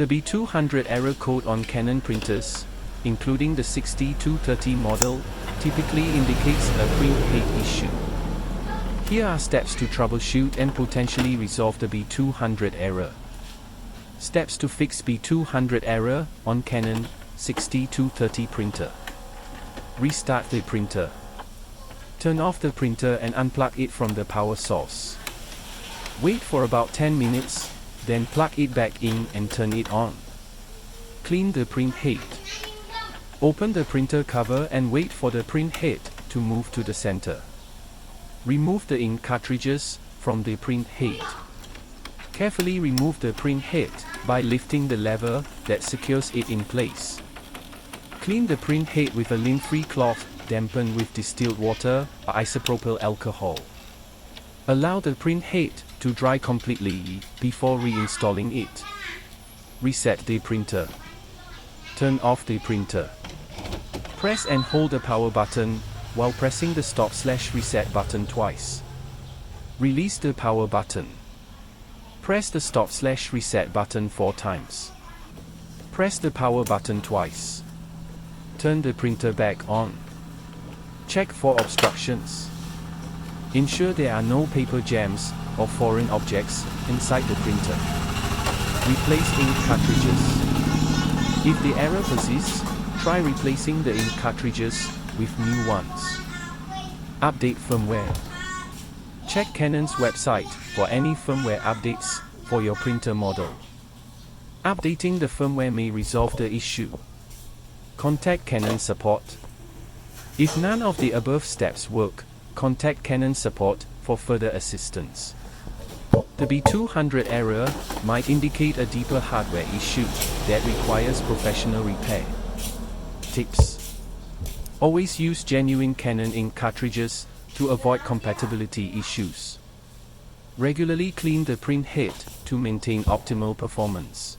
The B200 error code on Canon printers, including the 6230 model, typically indicates a print head issue. Here are steps to troubleshoot and potentially resolve the B200 error. Steps to fix B200 error on Canon 6230 printer. Restart the printer. Turn off the printer and unplug it from the power source. Wait for about 10 minutes, then plug it back in and turn it on. Clean the print head. Open the printer cover and wait for the print head to move to the center. Remove the ink cartridges from the print head. Carefully remove the print head by lifting the lever that secures it in place. Clean the print head with a lint-free cloth dampened with distilled water or isopropyl alcohol. Allow the print head to dry completely before reinstalling it. Reset the printer. Turn off the printer. Press and hold the power button while pressing the stop/reset button twice. Release the power button. Press the stop/reset button 4 times. Press the power button twice. Turn the printer back on. Check for obstructions. Ensure there are no paper jams or foreign objects inside the printer. Replace ink cartridges. If the error persists, try replacing the ink cartridges with new ones. Update firmware. Check Canon's website for any firmware updates for your printer model. Updating the firmware may resolve the issue. Contact Canon support. If none of the above steps work, contact Canon support for further assistance. The B200 error might indicate a deeper hardware issue that requires professional repair. Tips: always use genuine Canon ink cartridges to avoid compatibility issues. Regularly clean the print head to maintain optimal performance.